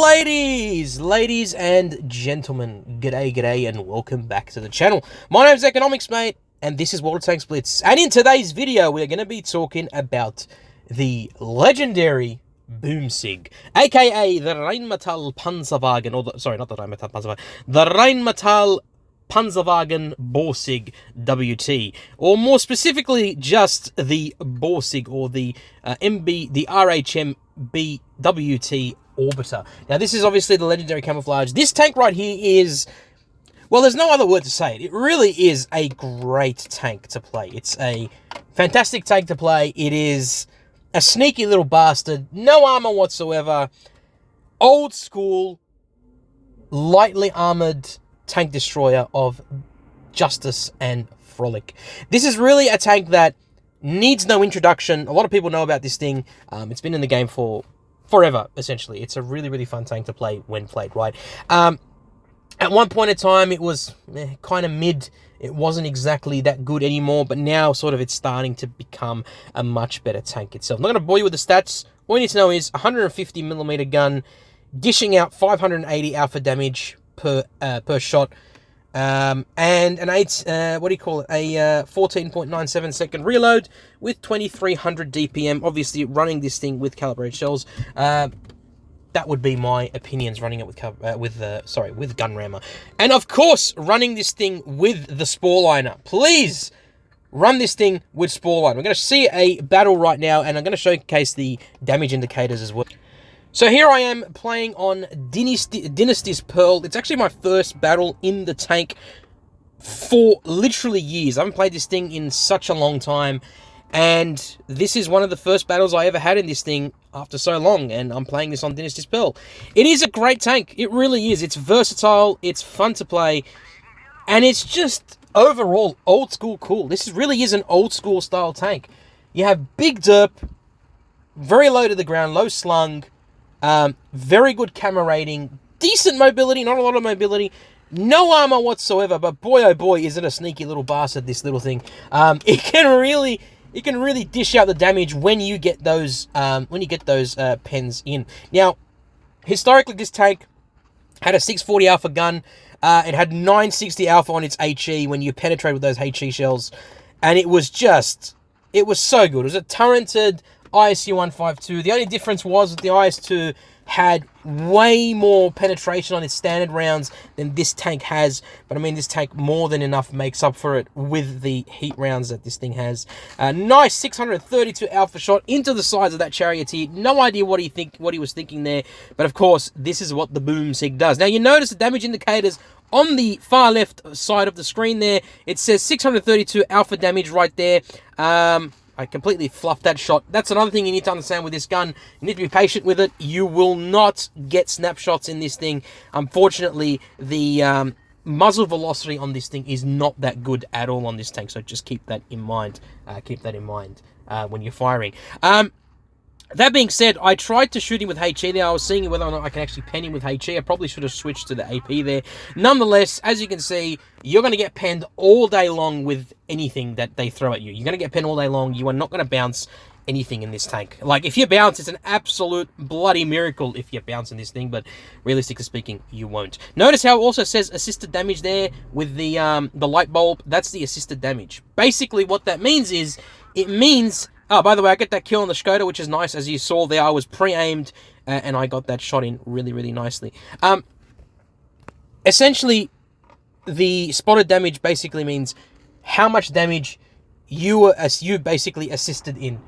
Ladies and gentlemen, g'day, and welcome back to the channel. My name's Economics Mate, and this is Water Tanks Blitz. And in today's video, we're going to be talking about the legendary Boomsig, aka the Rheinmetall Panzerwagen, or sorry, not the Rheinmetall Panzerwagen, the Rheinmetall Panzerwagen Borsig WT, or more specifically, just the Borsig, or the RHM WT Orbiter. Now, this is obviously the legendary camouflage. This tank right here is, well, there's no other word to say it. It really is a great tank to play. It's a fantastic tank to play. It is a sneaky little bastard. No armor whatsoever. Old school, lightly armored tank destroyer of justice and frolic. This is really a tank that needs no introduction. A lot of people know about this thing. It's been in the game for forever, essentially. It's a really, really fun tank to play when played right. At one point in time, it was kind of mid. It wasn't exactly that good anymore, but now sort of it's starting to become a much better tank itself. I'm not going to bore you with the stats. All you need to know is 150mm gun, dishing out 580 alpha damage per shot, and an 14.97 second reload with 2300 DPM. Obviously, running this thing with calibrated shells. That would be my opinions, running it with gun rammer, and of course running this thing with the spore liner. Please run this thing with spore liner. We're going to see a battle right now, and I'm going to showcase the damage indicators as well. So here I am playing on Dynasty's Pearl. It's actually my first battle in the tank for literally years. I haven't played this thing in such a long time, and this is one of the first battles I ever had in this thing after so long, and I'm playing this on Dynasty's Pearl. It is a great tank. It really is. It's versatile, it's fun to play, and it's just overall old school cool. This really is an old school style tank. You have big derp, very low to the ground, low slung, very good camera rating, decent mobility, not a lot of mobility, no armor whatsoever, but boy oh boy is it a sneaky little bastard, this little thing. It can really dish out the damage when you get those pens in. Now, historically, this tank had a 640 alpha gun. It had 960 alpha on its HE when you penetrate with those HE shells, and it was so good. It was a turreted ISU 152. The only difference was that the IS2 had way more penetration on its standard rounds than this tank has, but I mean, this tank more than enough makes up for it with the heat rounds that this thing has. Nice 632 alpha shot into the sides of that charioteer. No idea what he was thinking there, but of course, this is what the Boomsig does. Now, you notice the damage indicators on the far left side of the screen there. It says 632 alpha damage right there. I completely fluffed that shot. That's another thing you need to understand with this gun. You need to be patient with it. You will not get snapshots in this thing. Unfortunately, the muzzle velocity on this thing is not that good at all on this tank, so just keep that in mind. When you're firing. That being said, I tried to shoot him with HE there. I was seeing whether or not I can actually pen him with HE. I probably should have switched to the AP there. Nonetheless, as you can see, you're going to get penned all day long with anything that they throw at you. You're going to get penned all day long. You are not going to bounce anything in this tank. Like, if you bounce, it's an absolute bloody miracle if you bounce in this thing, but realistically speaking, you won't. Notice how it also says assisted damage there with the light bulb. That's the assisted damage. Basically, what that means is, it means... Oh, by the way, I get that kill on the Skoda, which is nice. As you saw there, I was pre-aimed, and I got that shot in really, really nicely. Essentially, the spotted damage basically means how much damage you basically assisted in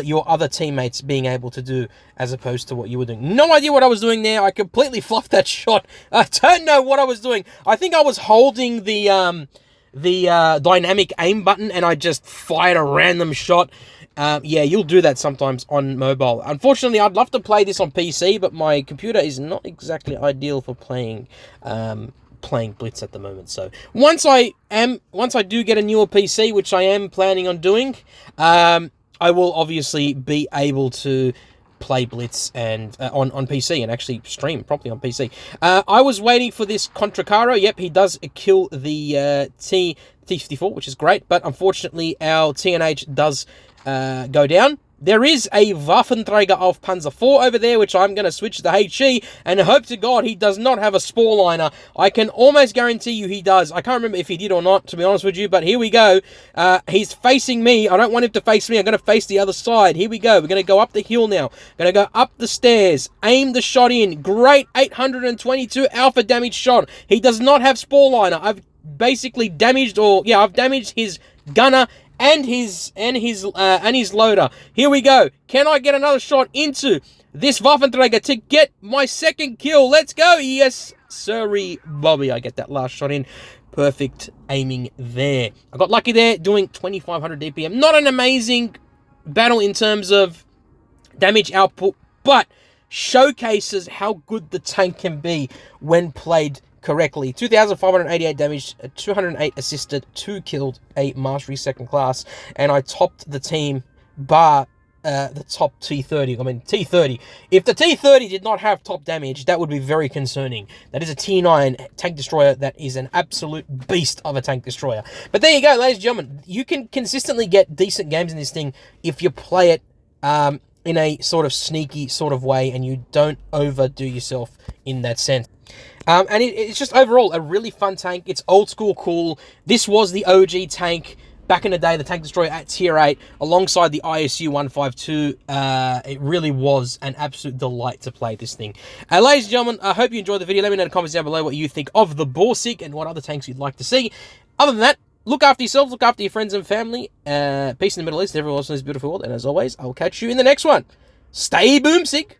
your other teammates being able to do, as opposed to what you were doing. No idea what I was doing there. I completely fluffed that shot. I don't know what I was doing. I think I was holding the dynamic aim button, and I just fired a random shot. Yeah, you'll do that sometimes on mobile. Unfortunately, I'd love to play this on PC, but my computer is not exactly ideal for playing Blitz at the moment. So once I do get a newer PC, which I am planning on doing, I will obviously be able to play Blitz and on PC and actually stream properly on PC. I was waiting for this Contracaro. Yep, he does kill the T-54, which is great, but unfortunately our TNH does go down. There is a Waffenträger of Panzer IV over there, which I'm going to switch to HE, and hope to God he does not have a Sporeliner. I can almost guarantee you he does. I can't remember if he did or not, to be honest with you, but here we go. He's facing me. I don't want him to face me. I'm going to face the other side. Here we go. We're going to go up the hill now. Going to go up the stairs. Aim the shot in. Great 822 alpha damage shot. He does not have Sporeliner. I've basically damaged, I've damaged his gunner and his loader. Here we go. Can I get another shot into this Waffenträger to get my second kill? Let's go. Yes, sirree, Bobby. I get that last shot in. Perfect aiming there. I got lucky there doing 2500 DPM. Not an amazing battle in terms of damage output, but showcases how good the tank can be when played correctly. 2,588 damage, 208 assisted, 2 killed, a mastery second class, and I topped the team bar the top T30. I mean, T30. If the T30 did not have top damage, that would be very concerning. That is a T9 tank destroyer that is an absolute beast of a tank destroyer. But there you go, ladies and gentlemen. You can consistently get decent games in this thing if you play it in a sort of sneaky sort of way and you don't overdo yourself in that sense. And it's just overall a really fun tank. It's old school cool. This was the OG tank back in the day, the tank destroyer at tier 8 alongside the ISU 152. It really was an absolute delight to play this thing. Ladies and gentlemen, I hope you enjoyed the video. Let me know in the comments down below what you think of the Borsig and what other tanks you'd like to see. Other than that, look after yourselves, look after your friends and family. Peace in the Middle East, everyone else in this beautiful world. And as always, I'll catch you in the next one. Stay boomsick.